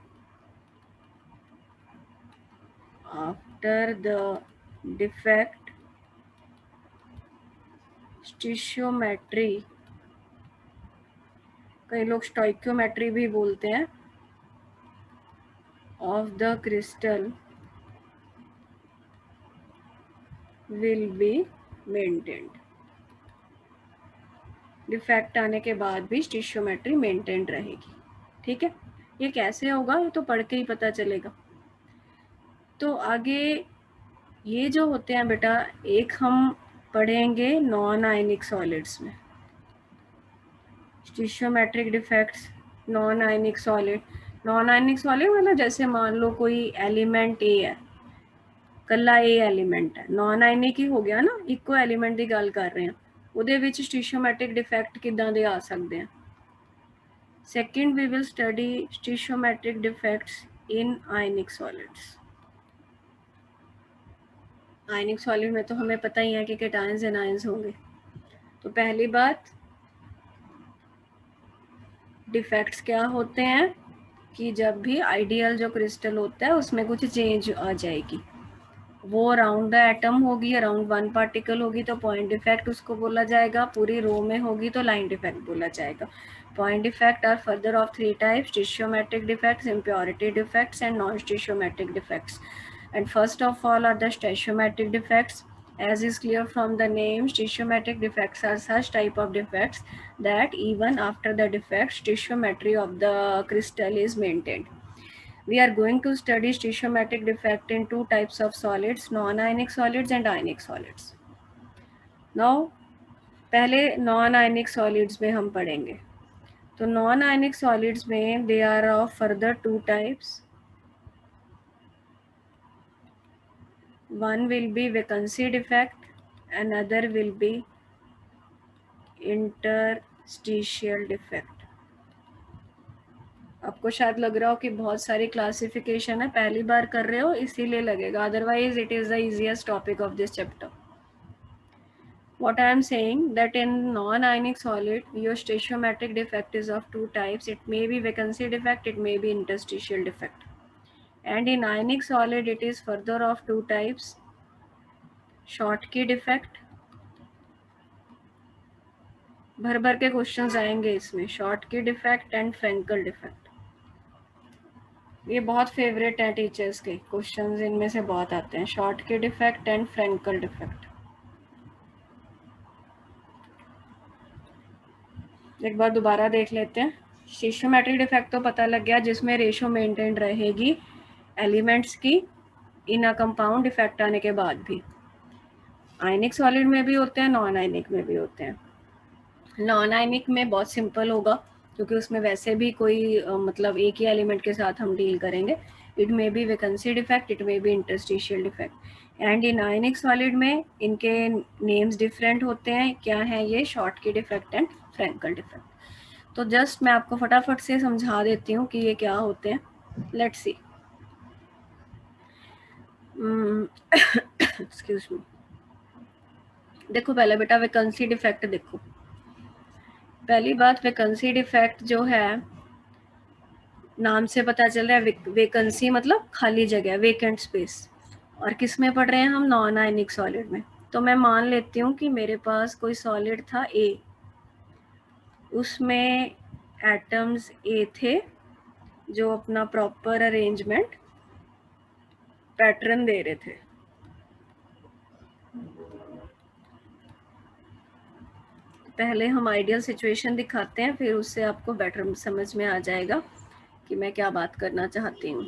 after the defect स्टिशियोमेट्री, कई लोग स्टोइकियोमेट्री भी बोलते हैं, of the crystal will be maintained. Defect आने के बाद भी स्टिशियोमेट्री मेंटेन रहेगी. ठीक है, ये कैसे होगा ये तो पढ़ के ही पता चलेगा. तो आगे ये जो होते हैं बेटा, एक हम पढ़ेंगे नॉन आयनिक सॉलिड्स में stoichiometric defects. Non ionic solid, non ionic solid मतलब जैसे मान लो कोई एलिमेंट ए है, कल्ला ए एलिमेंट है, नॉन आयनिक ही हो गया ना, इको एलिमेंट की गल कर रहे हैं, ਉਹਦੇ ਵਿੱਚ स्टिशियोमेट्रिक डिफेक्ट किदां दे आ सकते हैं. Second we will study stoichiometric defects in ionic solids. Ionic solid में तो हमें पता ही है कि केटायंस एंड आयंस होंगे. तो पहली बात, डिफेक्ट्स क्या होते हैं कि जब भी आइडियल जो क्रिस्टल होता है उसमें कुछ चेंज आ जाएगी, वो अराउंड द एटम होगी, अराउंड 1 पार्टिकल होगी तो पॉइंट डिफेक्ट उसको बोला जाएगा. पूरी रो में होगी तो लाइन डिफेक्ट बोला जाएगा. Point defect are further of 3 types: stoichiometric defects, impurity defects and non stoichiometric defects. And first of all are the stoichiometric defects. As is clear from the name, stoichiometric defects are such type of defects that even after the defect, stoichiometry of the crystal is maintained. We are going to study stoichiometric defect in 2 types of solids, non-ionic solids and ionic solids. Now, पहले non-ionic solids में हम पढ़ेंगे. तो non-ionic solids में they are of further 2 types. One will be vacancy defect, another will be interstitial defect. आपको शायद लग रहा हो कि बहुत सारी क्लासिफिकेशन है, पहली बार कर रहे हो इसीलिए लगेगा, otherwise it is the easiest topic of this chapter. What I am saying that in non-ionic solid your stoichiometric defect is of 2 types. It may be vacancy defect, it may be interstitial defect. And in ionic solid it is further of 2 types: Schottky defect भर भर के questions आएंगे इसमें, Schottky defect and Frenkel defect. ये बहुत favourite है teachers के questions, इनमें से बहुत आते हैं, Schottky defect and Frenkel defect. एक बार दोबारा देख लेते हैं। स्टिशियोमेट्रिक डिफेक्ट तो पता लग गया, जिसमें रेशो मेंटेन रहेगी एलिमेंट्स की इन अ कंपाउंड डिफेक्ट आने के बाद भी। आयनिक सॉलिड में भी होते हैं, नॉन आयनिक में भी होते हैं। नॉन आयनिक में बहुत सिंपल होगा, क्योंकि उसमें वैसे भी कोई मतलब एक ही एलिमेंट के साथ हम डील करेंगे। It may be vacancy defect, it may be interstitial defect. And in ionic solid में इनके नेम्स डिफरेंट होते हैं। क्या है ये? Schottky defect and Frenkel defect. तो जस्ट मैं आपको फटाफट से समझा देती हूँ कि ये क्या होते हैं। Let's see. Excuse me. देखो पहले बेटा वैकेंसी डिफेक्ट देखो। पहली बात, वैकेंसी डिफेक्ट जो है, नाम से पता चल रहा है वैकेंसी मतलब खाली जगह, वेकेंट स्पेस। और किस में पढ़ रहे हैं हम? नॉन आयनिक सॉलिड में। तो मैं मान लेती हूँ कि मेरे पास कोई सॉलिड था ए, उसमें एटम्स ए थे जो अपना प्रॉपर अरेंजमेंट पैटर्न दे रहे थे। पहले हम आइडियल सिचुएशन दिखाते हैं, फिर उससे आपको बेटर समझ में आ जाएगा कि मैं क्या बात करना चाहती हूँ।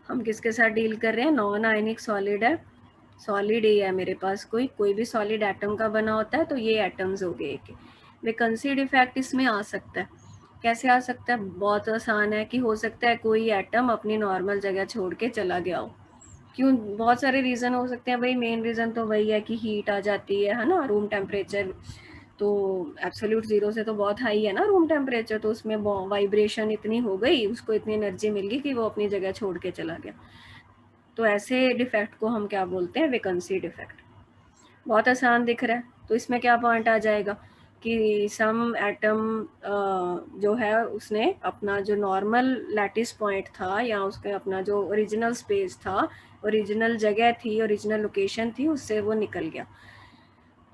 हम किसके साथ डील कर रहे हैं? नॉन आयनिक सॉलिड है, सॉलिड ए है मेरे पास। कोई भी सॉलिड एटम का बना होता है, तो ये एटम्स हो गए एक। वैकेंसी डिफेक्ट इसमें आ सकता है। कैसे आ सकता है? बहुत आसान है कि हो सकता है कोई एटम अपनी नॉर्मल जगह छोड़ के चला गया हो। क्यों? बहुत सारे रीज़न हो सकते हैं भाई। मेन रीज़न तो वही है कि हीट आ जाती है ना, रूम टेम्परेचर तो एब्सोल्यूट ज़ीरो से तो बहुत हाई है ना रूम टेम्परेचर, तो उसमें वाइब्रेशन इतनी हो गई, उसको इतनी एनर्जी मिल गई कि वो अपनी जगह छोड़ के चला गया। तो ऐसे डिफेक्ट को हम क्या बोलते हैं? Vacancy defect. बहुत आसान दिख रहा है। तो इसमें क्या पॉइंट आ जाएगा कि सम एटम जो है उसने अपना जो नॉर्मल लैटिस पॉइंट था, या उसके अपना जो ओरिजिनल स्पेस था, ओरिजिनल जगह थी, ओरिजिनल लोकेशन थी, उससे वो निकल गया।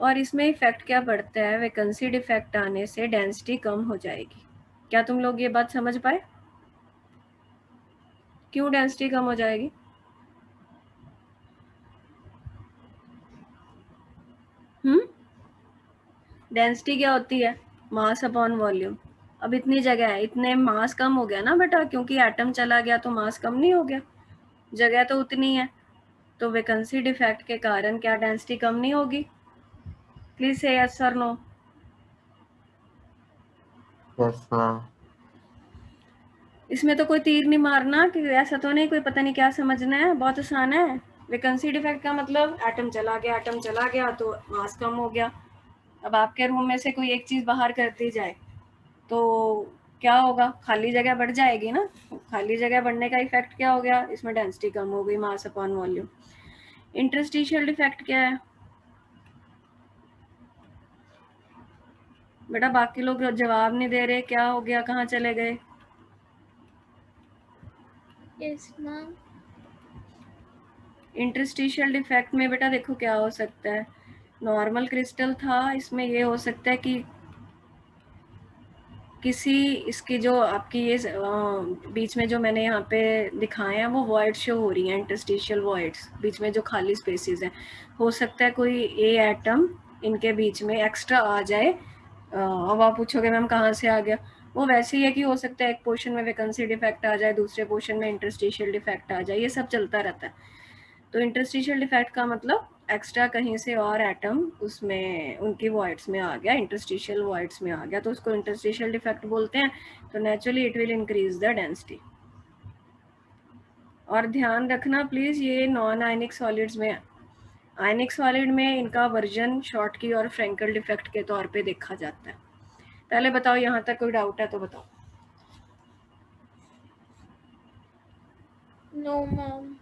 और इसमें इफेक्ट क्या पड़ता है? वैकेंसी डिफेक्ट आने से डेंसिटी कम हो जाएगी। क्या तुम लोग ये बात समझ पाए? क्यों डेंसिटी कम हो जाएगी? डेंसिटी क्या होती है? Mass upon volume. अब इतनी जगह है, इतने मास कम हो गया ना बेटा, क्योंकि एटम चला गया तो मास कम नहीं हो गया, जगह तो उतनी है। तो वैकेंसी डिफेक्ट के कारण क्या डेंसिटी कम नहीं होगी? प्लीज से यस और नो। Yes ma'am. इसमें तो कोई तीर नहीं मारना कि ऐसा तो नहीं कोई पता नहीं क्या समझना है, बहुत आसान है। वैकेंसी डिफेक्ट का मतलब एटम चला गया, एटम चला गया तो मास कम हो गया। अब आपके रूम में से कोई एक चीज बाहर कर दी जाए तो क्या होगा? खाली जगह बढ़ जाएगी ना। खाली जगह बढ़ने का इफेक्ट क्या हो गया? इसमें डेंसिटी कम हो गई, mass upon volume. Interstitial defect क्या है बेटा? बाकी लोग जवाब नहीं दे रहे, क्या हो गया? कहाँ चले गए? Yes ma'am. इंटरस्टिशियल डिफेक्ट में बेटा देखो क्या हो सकता है। नॉर्मल क्रिस्टल था, इसमें ये हो सकता है कि किसी इसकी जो आपकी ये बीच में जो मैंने यहाँ पे दिखाए हैं वो वॉइड शो हो रही हैं, इंटरस्टिशियल वॉइड्स, बीच में जो खाली स्पेसेस हैं। हो सकता है कोई ए एटम इनके बीच में एक्स्ट्रा आ जाए। अब आप पूछोगे मैम कहाँ से आ गया? वो वैसे ही है कि हो सकता है एक पोर्शन में वैकेंसी डिफेक्ट आ जाए, दूसरे पोर्शन में इंटरस्टिशियल डिफेक्ट आ जाए, ये सब चलता रहता है। तो इंटरस्टिशियल डिफेक्ट का मतलब एक्स्ट्रा कहीं से और एटम उसमें उनकी वॉइड्स में आ गया, इंटरस्टिशियल वॉइड्स में आ गया, तो उसको इंटरस्टिशियल डिफेक्ट बोलते हैं। तो naturally it will increase the density. और ध्यान रखना प्लीज, ये नॉन आयनिक सॉलिड्स में है। आयनिक सॉलिड में इनका वर्जन शॉर्टकी और फ्रेंकल डिफेक्ट के तौर पे देखा जाता है। पहले बताओ यहाँ तक कोई डाउट है तो बताओ। No ma'am.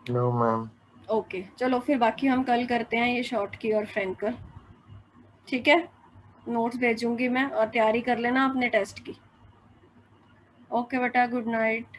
No ma'am. Okay चलो फिर बाकी हम कल करते हैं ये शॉर्टकी और फ्रेंकल, ठीक है? नोट्स भेजूंगी मैं, और तैयारी कर लेना अपने टेस्ट की। ओके बेटा, गुड नाइट।